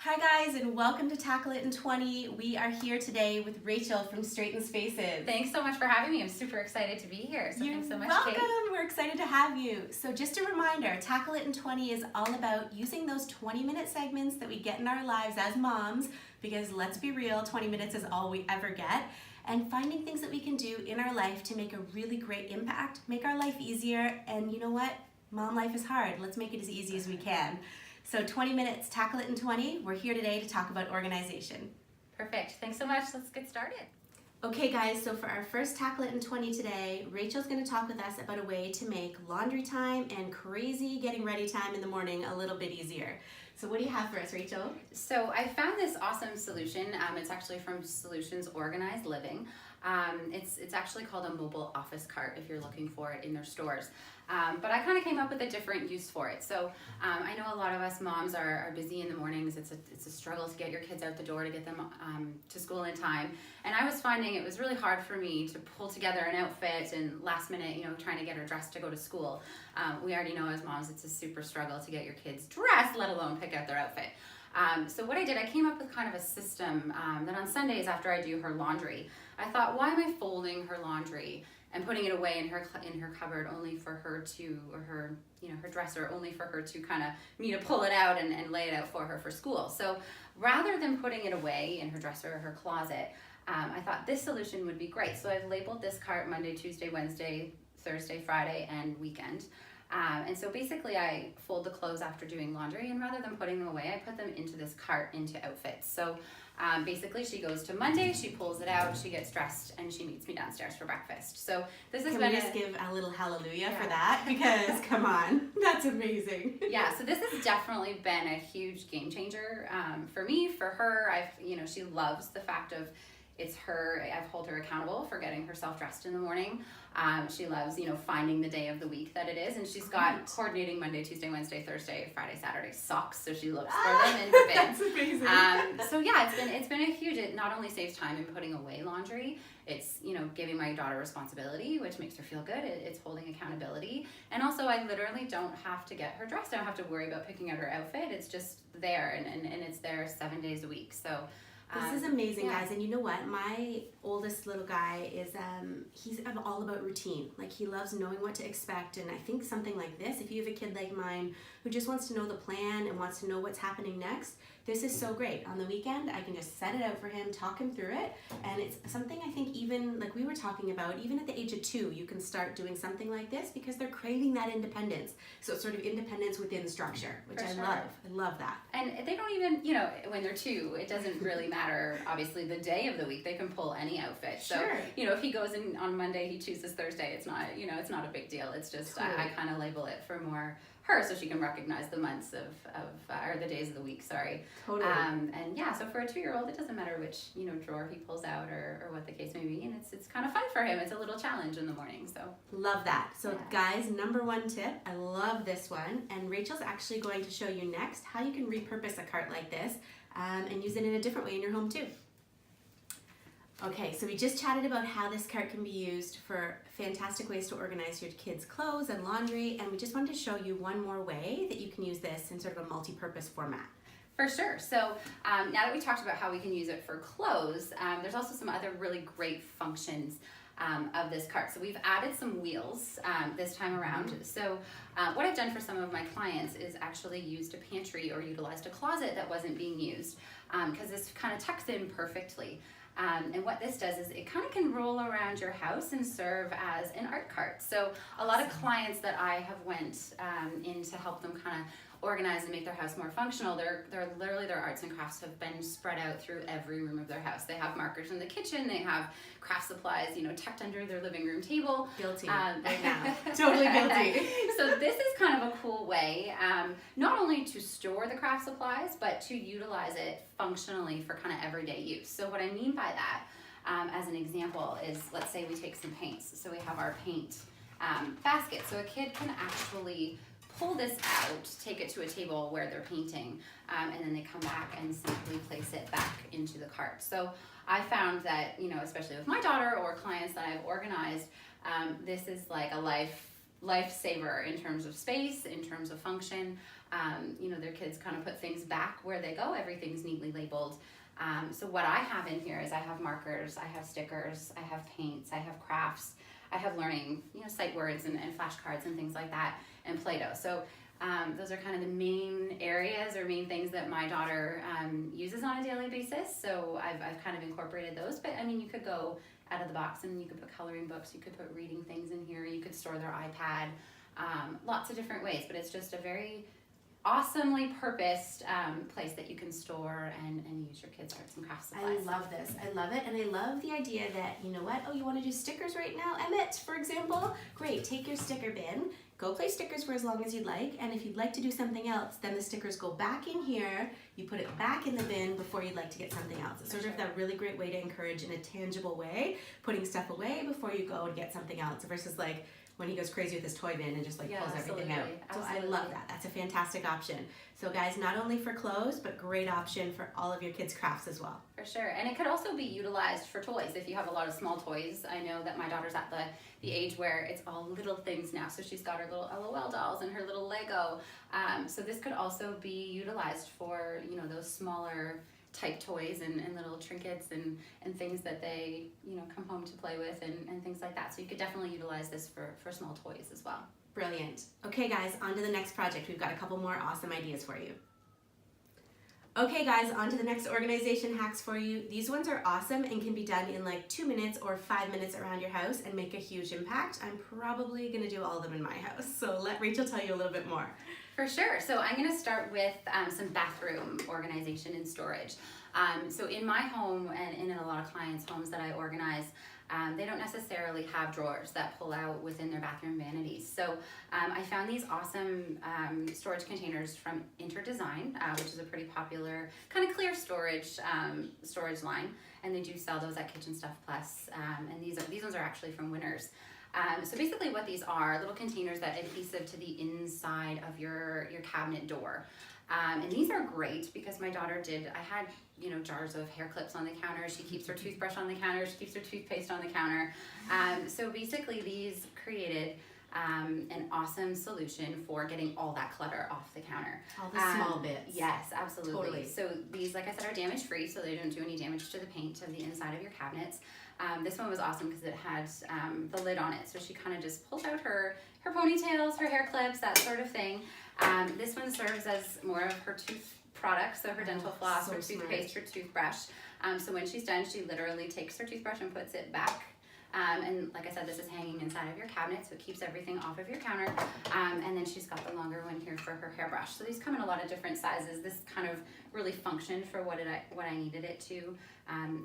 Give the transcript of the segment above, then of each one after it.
Hi guys, and welcome to Tackle It in 20. We are here today with Rachel from Straighten Spaces. Thanks so much for having me. I'm super excited to be here. So You're thanks so much, welcome. Kate. We're excited to have you. So just a reminder, Tackle It in 20 is all about using those 20-minute segments that we get in our lives as moms, because let's be real, 20 minutes is all we ever get, and finding things that we can do in our life to make a really great impact, make our life easier, and you know what? Mom life is hard. Let's make it as easy as we can. So 20 minutes, Tackle It in 20. We're here today to talk about organization. Perfect. Thanks so much. Let's get started. Okay guys, so for our first Tackle It in 20 today, Rachel's going to talk with us about a way to make laundry time and crazy getting ready time in the morning a little bit easier. So what do you have for us, Rachel? So I found this awesome solution. It's actually from Solutions Organized Living. It's actually called a mobile office cart if you're looking for it in their stores. But I kind of came up with a different use for it. So I know a lot of us moms are busy in the mornings. It's a struggle to get your kids out the door, to get them to school in time. And I was finding it was really hard for me to pull together an outfit and last minute, trying to get her dressed to go to school. We already know as moms it's a super struggle to get your kids dressed, let alone pick out their outfit. So what I did, I came up with kind of a system that on Sundays after I do her laundry, I thought, why am I folding her laundry and putting it away in her cupboard only for her to, or her dresser only for her to kind of me to pull it out and lay it out for her for school. So rather than putting it away in her dresser or her closet, I thought this solution would be great. So I've labeled this cart Monday, Tuesday, Wednesday, Thursday, Friday, and weekend. And so basically I fold the clothes after doing laundry, and rather than putting them away, I put them into this cart into outfits. So basically she goes to Monday, she pulls it out, she gets dressed, and she meets me downstairs for breakfast. So this has Can been we just give a little hallelujah for that? Because come on, that's amazing. Yeah, so this has definitely been a huge game changer for me, for her. She loves the fact of it's her. I've held her accountable for getting herself dressed in the morning. She loves, finding the day of the week that it is, and she's got coordinating Monday, Tuesday, Wednesday, Thursday, Friday, Saturday socks, so she looks for them in the bin. That's amazing. So yeah, it's been a huge. It not only saves time in putting away laundry, it's giving my daughter responsibility, which makes her feel good. It's holding accountability, and also I literally don't have to get her dressed. I don't have to worry about picking out her outfit. It's just there, and it's there 7 days a week. So. This is amazing, yeah. guys. And you know what? My oldest little guy is, he's all about routine. Like, he loves knowing what to expect. And I think something like this, if you have a kid like mine who just wants to know the plan and wants to know what's happening next, this is so great. On the weekend, I can just set it out for him, talk him through it. And it's something I think even, like we were talking about, even at the age of 2, you can start doing something like this because they're craving that independence. So it's sort of independence within structure, which I love. I love that. And they don't even, when they're 2, it doesn't really matter, obviously, the day of the week. They can pull any outfit. So, Sure. if he goes in on Monday, he chooses Thursday, it's not, it's not a big deal. It's just, Totally. I kind of label it for more her so she can recognize the months or the days of the week, sorry. Totally. And yeah, so for a 2-year-old, it doesn't matter which, drawer he pulls out or what the case may be. And it's kind of fun for him. It's a little challenge in the morning, so. Love that. So Yeah. guys, number 1 tip, I love this one. And Rachel's actually going to show you next how you can repurpose a cart like this and use it in a different way in your home too. Okay, so we just chatted about how this cart can be used for fantastic ways to organize your kids' clothes and laundry, and we just wanted to show you one more way that you can use this in sort of a multi-purpose format. For sure. So now that we talked about how we can use it for clothes, there's also some other really great functions of this cart. So we've added some wheels this time around. So what I've done for some of my clients is actually used a pantry or utilized a closet that wasn't being used because this kind of tucks in perfectly. And what this does is it kind of can roll around your house and serve as an art cart. So a lot of clients that I have went in to help them kind of organize and make their house more functional, they're literally, their arts and crafts have been spread out through every room of their house. They have markers in the kitchen, they have craft supplies, tucked under their living room table. Guilty right now. Totally guilty. So this is kind of a cool way, not only to store the craft supplies, but to utilize it functionally for kind of everyday use. So what I mean by that, as an example, is let's say we take some paints. So we have our paint basket. So a kid can actually pull this out, take it to a table where they're painting, and then they come back and simply place it back into the cart. So I found that, especially with my daughter or clients that I've organized, this is like a lifesaver in terms of space, in terms of function. You know, their kids kind of put things back where they go. Everything's neatly labeled. So what I have in here is I have markers, I have stickers, I have paints, I have crafts, I have learning, you know, sight words and flashcards and things like that, and Play-Doh. So those are kind of the main areas or main things that my daughter uses on a daily basis. So I've kind of incorporated those. But I mean, you could go out of the box and you could put coloring books, you could put reading things in here, you could store their iPad, lots of different ways. But it's just a very awesomely purposed place that you can store and use your kids' arts and crafts supplies. I love this. I love it. And I love the idea that, you know what, oh, you want to do stickers right now, Emmett, for example? Great, take your sticker bin, go play stickers for as long as you'd like, and if you'd like to do something else, then the stickers go back in here, you put it back in the bin before you'd like to get something else. It's sort of that really great way to encourage in a tangible way, putting stuff away before you go and get something else, versus like when he goes crazy with his toy bin and just like pulls everything out. So I love that. That's a fantastic option. So guys, not only for clothes, but great option for all of your kids' crafts as well. For sure. And it could also be utilized for toys. If you have a lot of small toys, I know that my daughter's at the age where it's all little things now. So she's got her little LOL dolls and her little Lego. So this could also be utilized for, you know, those smaller type toys and little trinkets and things that they, you know, come home to play with and things like that. So you could definitely utilize this for small toys as well. Brilliant. Okay guys, on to the next project. We've got a couple more awesome ideas for you. Okay guys, on to the next organization hacks for you. These ones are awesome and can be done in like 2 minutes or 5 minutes around your house and make a huge impact. I'm probably gonna do all of them in my house. So let Rachel tell you a little bit more. For sure. So I'm going to start with some bathroom organization and storage. So in my home and in a lot of clients' homes that I organize, they don't necessarily have drawers that pull out within their bathroom vanities. So I found these awesome storage containers from Interdesign, which is a pretty popular kind of clear storage line, and they do sell those at Kitchen Stuff Plus. And these ones are actually from Winners. So basically what these are little containers that adhesive to the inside of your cabinet door. And these are great because my daughter I had, you know, jars of hair clips on the counter. She keeps her toothbrush on the counter. She keeps her toothpaste on the counter. So basically these created an awesome solution for getting all that clutter off the counter. All the small bits. Yes, absolutely. Totally. So these, like I said, are damage free, so they don't do any damage to the paint of the inside of your cabinets. This one was awesome because it had the lid on it, so she kind of just pulls out her ponytails, her hair clips, that sort of thing. This one serves as more of her tooth products, so her dental floss, her toothpaste, her toothbrush. So when she's done, she literally takes her toothbrush and puts it back. And like I said, this is hanging inside of your cabinet, so it keeps everything off of your counter. And then she's got the longer one here for her hairbrush. So these come in a lot of different sizes. This kind of really functioned for what I needed it to.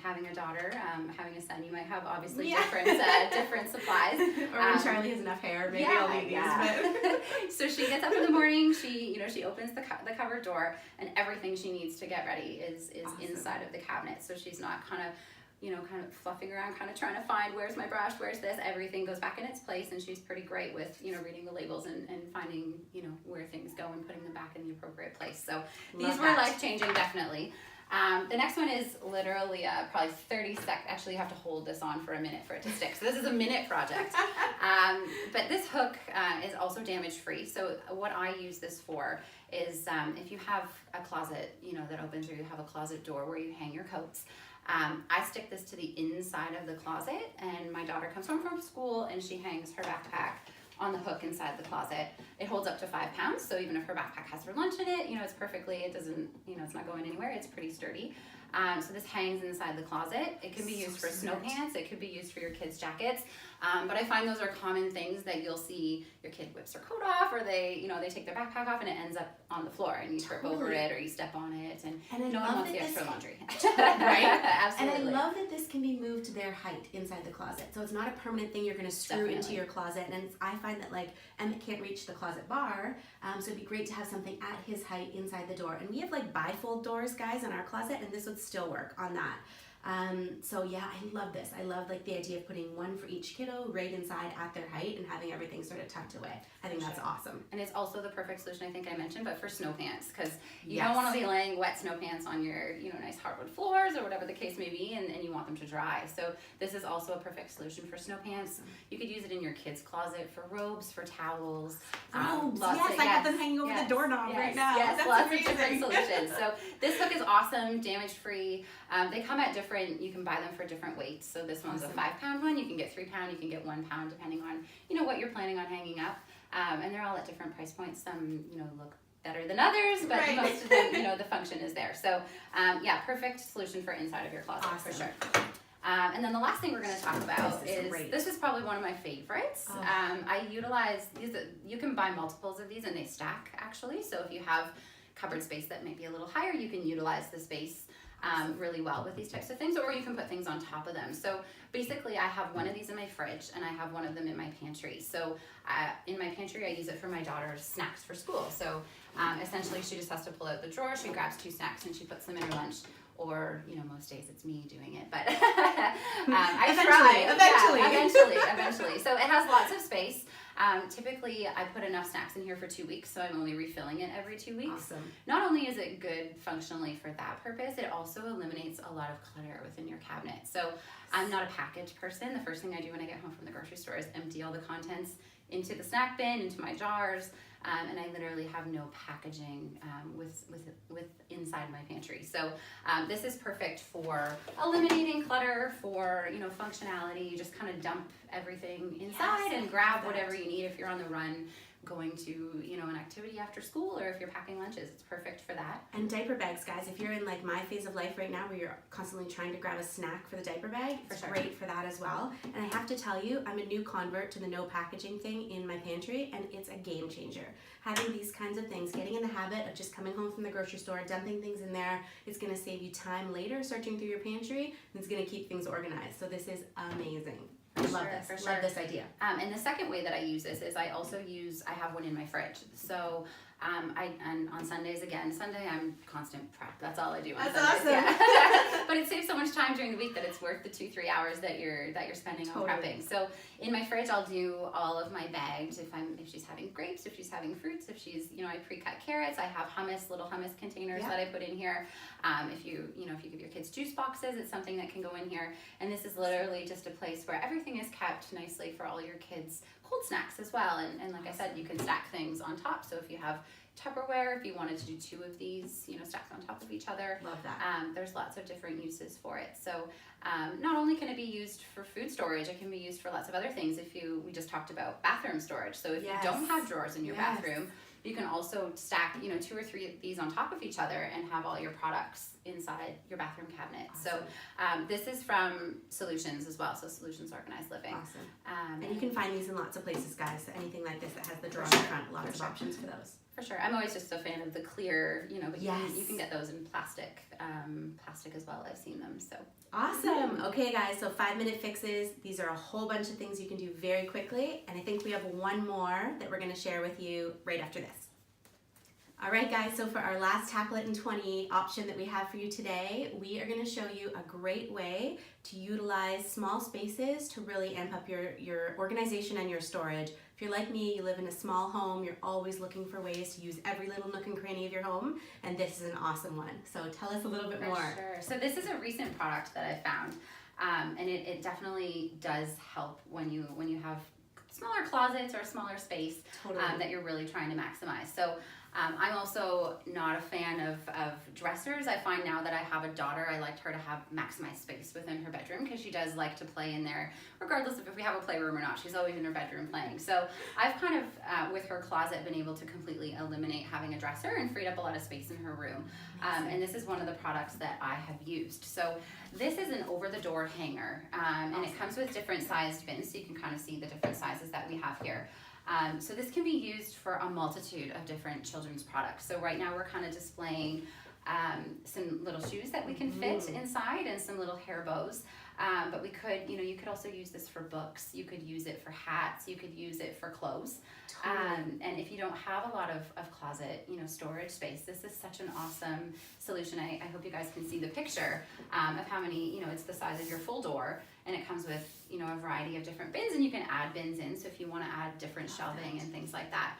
Having a daughter, having a son, you might have obviously different supplies. Or when Charlie has enough hair, maybe I'll need these. But So she gets up in the morning, she opens the cupboard door, and everything she needs to get ready is awesome. Inside of the cabinet. So she's not kind of fluffing around, kind of trying to find where's my brush, where's this. Everything goes back in its place, and she's pretty great with, reading the labels and finding, where things go and putting them back in the appropriate place. So these were life-changing, definitely. The next one is literally probably 30 seconds. Actually, you have to hold this on for a minute for it to stick. So this is a minute project. But this hook is also damage-free. So what I use this for is if you have a closet, that opens, or you have a closet door where you hang your coats, I stick this to the inside of the closet, and my daughter comes home from school and she hangs her backpack on the hook inside the closet. It holds up to 5 pounds, so even if her backpack has her lunch in it, it doesn't, it's not going anywhere. It's pretty sturdy. So this hangs inside the closet. It can be used for snow pants. It could be used for your kids' jackets. But I find those are common things that you'll see your kid whips her coat off, or they take their backpack off and it ends up on the floor and you trip over it or you step on it, and no one wants the extra laundry. Right? Absolutely. And I love that this can be moved to their height inside the closet. So it's not a permanent thing you're going to screw into your closet. And I find that Emmett can't reach the closet bar, so it'd be great to have something at his height inside the door. And we have bifold doors, guys, in our closet, and this would still work on that. So yeah, I love this. I love like the idea of putting one for each kiddo right inside at their height and having everything sort of tucked away. I think that's awesome. And it's also the perfect solution, I think I mentioned, but for snow pants, because you Yes. don't want to be laying wet snow pants on your, nice hardwood floors or whatever the case may be, and you want them to dry. So this is also a perfect solution for snow pants. You could use it in your kids' closet for robes, for towels. Robes, Lots yes, of- I have them hanging over the doorknob right now. Yes, That's lots amazing. of different solutions. So this hook is awesome, damage free. They come at different, you can buy them for different weights. So this one's Awesome. a 5-pound one. You can get 3-pound, you can get 1-pound, depending on, what you're planning on hanging up. And they're all at different price points. Some, look better than others, but Right. most of them, the function is there. So, yeah, perfect solution for inside of your closet for Awesome. sure. And then the last thing we're going to talk about This is great. this is probably one of my favorites. Oh. I utilize these. You can buy multiples of these, and they stack actually. So if you have cupboard space that may be a little higher, you can utilize the space really well with these types of things, or you can put things on top of them. So basically, I have one of these in my fridge, and I have one of them in my pantry. So in my pantry, I use it for my daughter's snacks for school. So essentially, she just has to pull out the drawer, she grabs 2 snacks, and she puts them in her lunch. Or, most days it's me doing it, but I try. Eventually. So it has lots of space. Typically, I put enough snacks in here for 2 weeks, so I'm only refilling it every 2 weeks. Awesome. Not only is it good functionally for that purpose, it also eliminates a lot of clutter within your cabinet. So I'm not a package person. The first thing I do when I get home from the grocery store is empty all the contents into the snack bin, into my jars, and I literally have no packaging with inside my pantry. So this is perfect for eliminating clutter, for functionality. You just kind of dump everything inside and grab whatever you need if you're on the run, going to an activity after school, or if you're packing lunches. It's perfect for that. And diaper bags, guys. If you're in like my phase of life right now where you're constantly trying to grab a snack for the diaper bag, it's great for that as well. And I have to tell you, I'm a new convert to the no packaging thing in my pantry, and it's a game changer. Having these kinds of things, getting in the habit of just coming home from the grocery store, dumping things in there, it's going to save you time later searching through your pantry, and it's going to keep things organized. So this is amazing. I love this. Love this idea. And the second way that I use this is I have one in my fridge. So and on Sundays, Sunday I'm constant prep. That's all I do on That's Sundays. awesome. Yeah. But it saves so much time during the week that it's worth the 2-3 hours that you're spending on prepping. So in my fridge, I'll do all of my bags. If she's having grapes, if she's having fruits, if she's I pre-cut carrots. I have little hummus containers that I put in here. If you give your kids juice boxes, it's something that can go in here. And this is literally just a place where everything is kept nicely for all your kids' cold snacks as well. And like I said, you can stack things on top. So if you have Tupperware, if you wanted to do 2 of these, stacked on top of each other. Love that. There's lots of different uses for it. So not only can it be used for food storage, it can be used for lots of other things. We just talked about bathroom storage. So if you don't have drawers in your bathroom, you can also stack, 2 or 3 of these on top of each other and have all your products inside your bathroom cabinet. Awesome. So this is from Solutions as well. So Solutions Organized Living. Awesome. And you can find these in lots of places, guys. So anything like this that has the drawer in front, lots of options for those. For sure. I'm always just a fan of the clear, but you can get those in plastic as well. I've seen them. So awesome. Okay, guys, so 5-minute fixes. These are a whole bunch of things you can do very quickly, and I think we have one more that we're going to share with you right after this. All right, guys, so for our last Tackle It in 20 option that we have for you today, we are going to show you a great way to utilize small spaces to really amp up your organization and your storage. If you're like me, you live in a small home, you're always looking for ways to use every little nook and cranny of your home, and this is an awesome one. So tell us a little bit more. Sure. So this is a recent product that I found, and it definitely does help when you have smaller closets or smaller space that you're really trying to maximize. So I'm also not a fan of dressers. I find now that I have a daughter, I like her to have maximized space within her bedroom because she does like to play in there, regardless of if we have a playroom or not. She's always in her bedroom playing. So I've kind of, with her closet, been able to completely eliminate having a dresser and freed up a lot of space in her room. And this is one of the products that I have used. So this is an over-the-door hanger, and it comes with different sized bins, so you can kind of see the different sizes that we have here. So this can be used for a multitude of different children's products. So right now we're kind of displaying some little shoes that we can fit inside and some little hair bows. But we could, you could also use this for books. You could use it for hats. You could use it for clothes. And if you don't have a lot of closet, storage space, this is such an awesome solution. I hope you guys can see the picture of how many, it's the size of your full door, and it comes with, a variety of different bins, and you can add bins in, so if you want to add different shelving and things like that.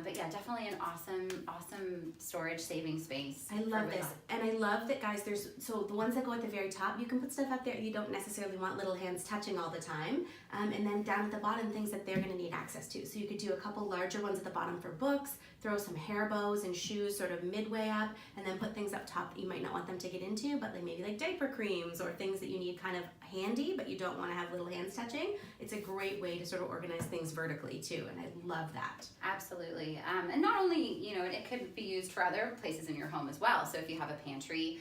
But yeah, definitely an awesome storage saving space. I love this. And I love that, guys, so the ones that go at the very top, you can put stuff up there you don't necessarily want little hands touching all the time. And then down at the bottom, things that they're gonna need access to. So you could do a couple larger ones at the bottom for books, throw some hair bows and shoes sort of midway up, and then put things up top that you might not want them to get into, but maybe like diaper creams or things that you need kind of handy, but you don't wanna have little hands touching. It's a great way to sort of organize things vertically too, and I love that. Absolutely. And not only, it could be used for other places in your home as well. So if you have a pantry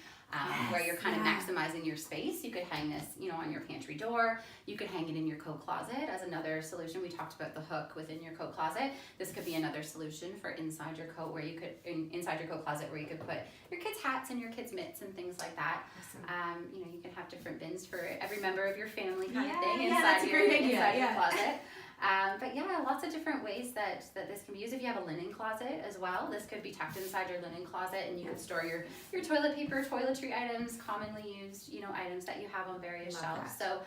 where you're kind of maximizing your space, you could hang this, on your pantry door. You could hang it in your coat closet as another solution. We talked about the hook within your coat closet. This could be another solution for inside your coat inside your coat closet where you could put your kids' hats and your kids' mitts and things like that. Awesome. You can have different bins for every member of your family kind of thing that's a great idea. inside your closet. But yeah, lots of different ways that this can be used. If you have a linen closet as well, this could be tucked inside your linen closet, and you could store your toilet paper, toiletry items, commonly used, items that you have on various shelves. So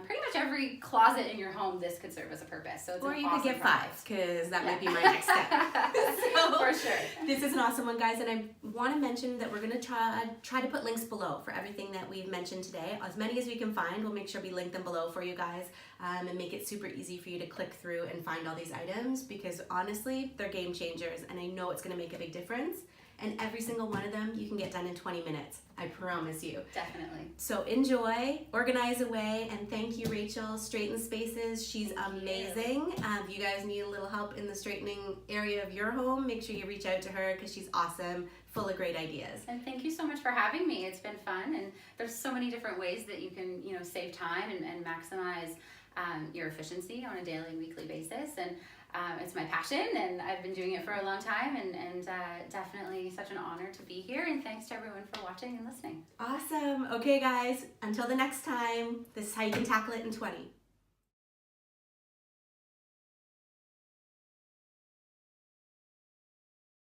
pretty much every closet in your home, this could serve as a purpose. So it's or an you awesome could get project. 5, because that might be my next step. So, for sure. This is an awesome one, guys, and I want to mention that we're going to try to put links below for everything that we've mentioned today. As many as we can find, we'll make sure we link them below for you guys, and make it super easy for you to click through and find all these items, because honestly, they're game changers, and I know it's going to make a big difference. And every single one of them you can get done in 20 minutes. I promise you. Definitely. So enjoy, organize away, and thank you, Rachel. Straighten Spaces, she's amazing. If you guys need a little help in the straightening area of your home, make sure you reach out to her, because she's awesome, full of great ideas. And thank you so much for having me. It's been fun, and there's so many different ways that you can, save time and maximize your efficiency on a daily and weekly basis. And it's my passion, and I've been doing it for a long time, and definitely such an honor to be here, and thanks to everyone for watching and listening. Awesome. Okay, guys, until the next time, this is how you can tackle it in 20.